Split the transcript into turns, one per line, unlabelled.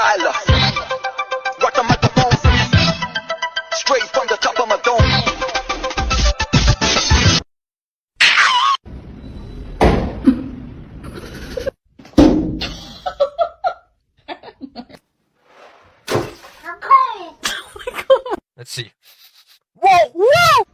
style. Rock the microphone, straight from the top of my dome.
Let's see. Whoa! Whoa!